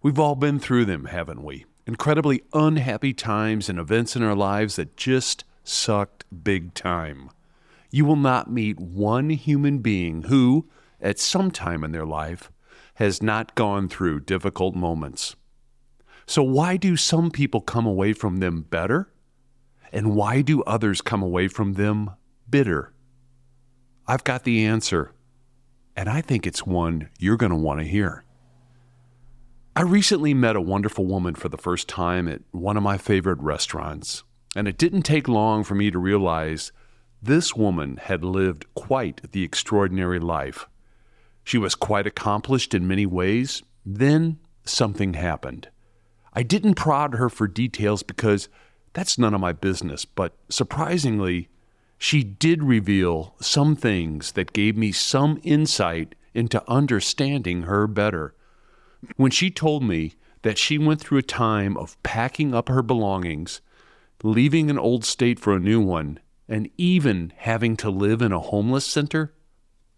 We've all been through them, haven't we? Incredibly unhappy times and events in our lives that just sucked big time. You will not meet one human being who, at some time in their life, has not gone through difficult moments. So why do some people come away from them better? And why do others come away from them bitter? I've got the answer, and I think it's one you're going to want to hear. I recently met a wonderful woman for the first time at one of my favorite restaurants, and it didn't take long for me to realize this woman had lived quite the extraordinary life. She was quite accomplished in many ways. Then something happened. I didn't prod her for details because that's none of my business, but surprisingly, she did reveal some things that gave me some insight into understanding her better. When she told me that she went through a time of packing up her belongings, leaving an old state for a new one, and even having to live in a homeless center,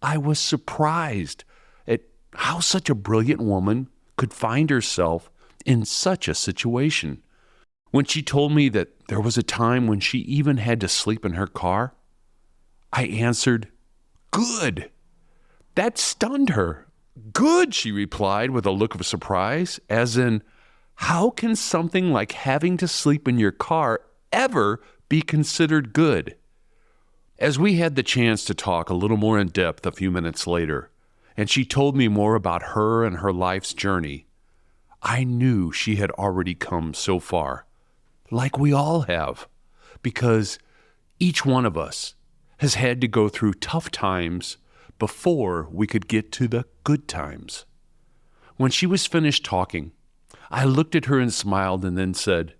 I was surprised at how such a brilliant woman could find herself in such a situation. When she told me that there was a time when she even had to sleep in her car, I answered, "Good." That stunned her. "Good," she replied with a look of surprise, as in, how can something like having to sleep in your car ever be considered good? As we had the chance to talk a little more in depth a few minutes later, and she told me more about her and her life's journey, I knew she had already come so far, like we all have, because each one of us has had to go through tough times before we could get to the good times. When she was finished talking, I looked at her and smiled and then said,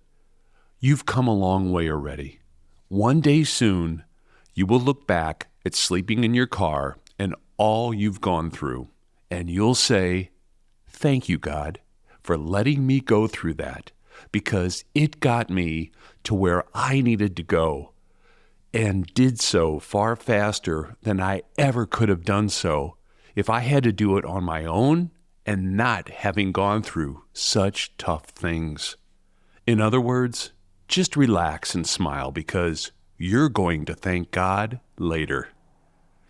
"You've come a long way already. One day soon, you will look back at sleeping in your car and all you've gone through, and you'll say, 'Thank you, God, for letting me go through that, because it got me to where I needed to go, and did so far faster than I ever could have done so if I had to do it on my own and not having gone through such tough things.' In other words, just relax and smile because you're going to thank God later."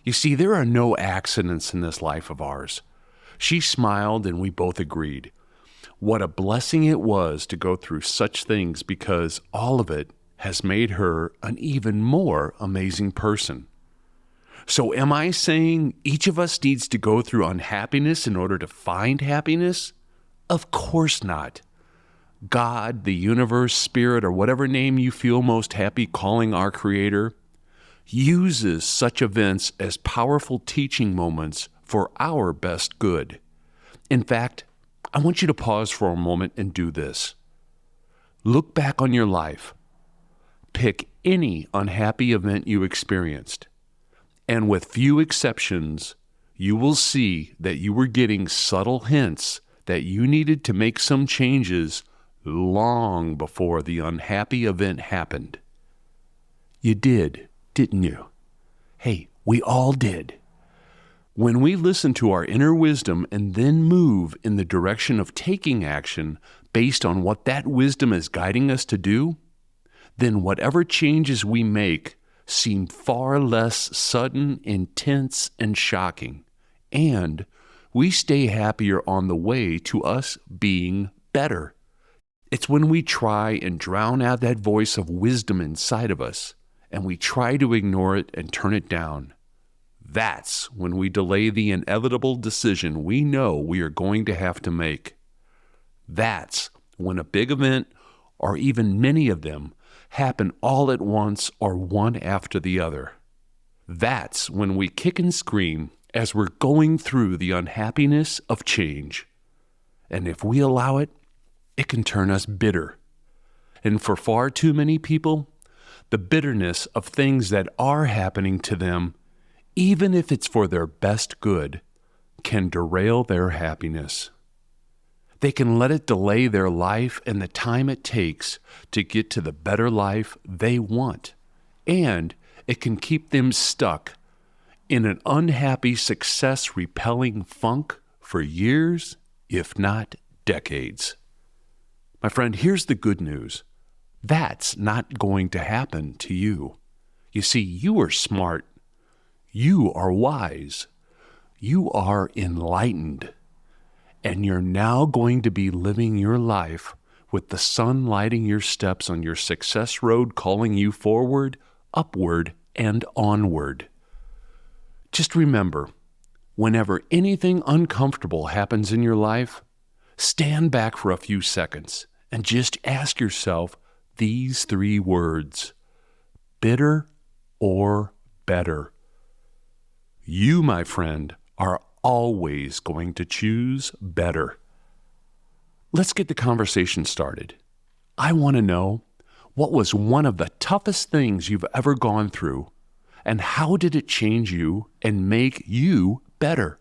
You see, there are no accidents in this life of ours. She smiled and we both agreed. What a blessing it was to go through such things, because all of it has made her an even more amazing person. So am I saying each of us needs to go through unhappiness in order to find happiness? Of course not. God, the universe, spirit, or whatever name you feel most happy calling our Creator, uses such events as powerful teaching moments for our best good. In fact, I want you to pause for a moment and do this. Look back on your life. Pick any unhappy event you experienced, and with few exceptions, you will see that you were getting subtle hints that you needed to make some changes long before the unhappy event happened. You did, didn't you? Hey, we all did. When we listen to our inner wisdom and then move in the direction of taking action based on what that wisdom is guiding us to do, then whatever changes we make seem far less sudden, intense, and shocking, and we stay happier on the way to us being better. It's when we try and drown out that voice of wisdom inside of us, and we try to ignore it and turn it down. That's when we delay the inevitable decision we know we are going to have to make. That's when a big event, or even many of them, happen all at once or one after the other. That's when we kick and scream as we're going through the unhappiness of change. And if we allow it, it can turn us bitter. And for far too many people, the bitterness of things that are happening to them, even if it's for their best good, can derail their happiness. They can let it delay their life and the time it takes to get to the better life they want. And it can keep them stuck in an unhappy, success-repelling funk for years, if not decades. My friend, here's the good news. That's not going to happen to you. You see, you are smart. You are wise. You are enlightened. And you're now going to be living your life with the sun lighting your steps on your success road, calling you forward, upward, and onward. Just remember, whenever anything uncomfortable happens in your life, stand back for a few seconds and just ask yourself these 3 words: bitter or better? You, my friend, are always going to choose better. Let's get the conversation started. I want to know, what was one of the toughest things you've ever gone through, and how did it change you and make you better?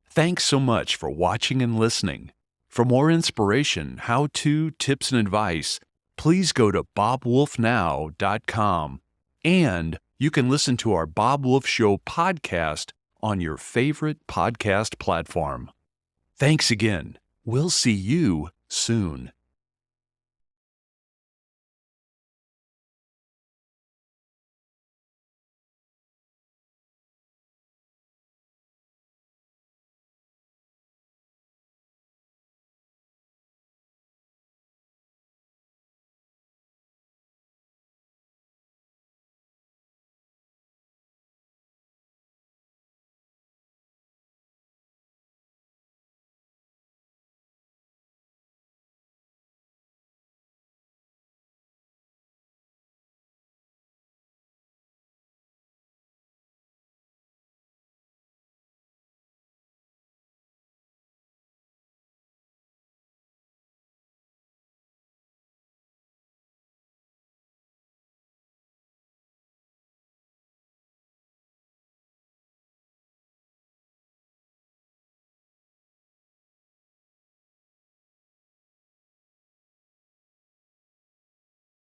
Thanks so much for watching and listening. For more inspiration, how-to, tips, and advice, please go to bobwolfnow.com. And you can listen to our Bob Wolf Show podcast on your favorite podcast platform. Thanks again. We'll see you soon.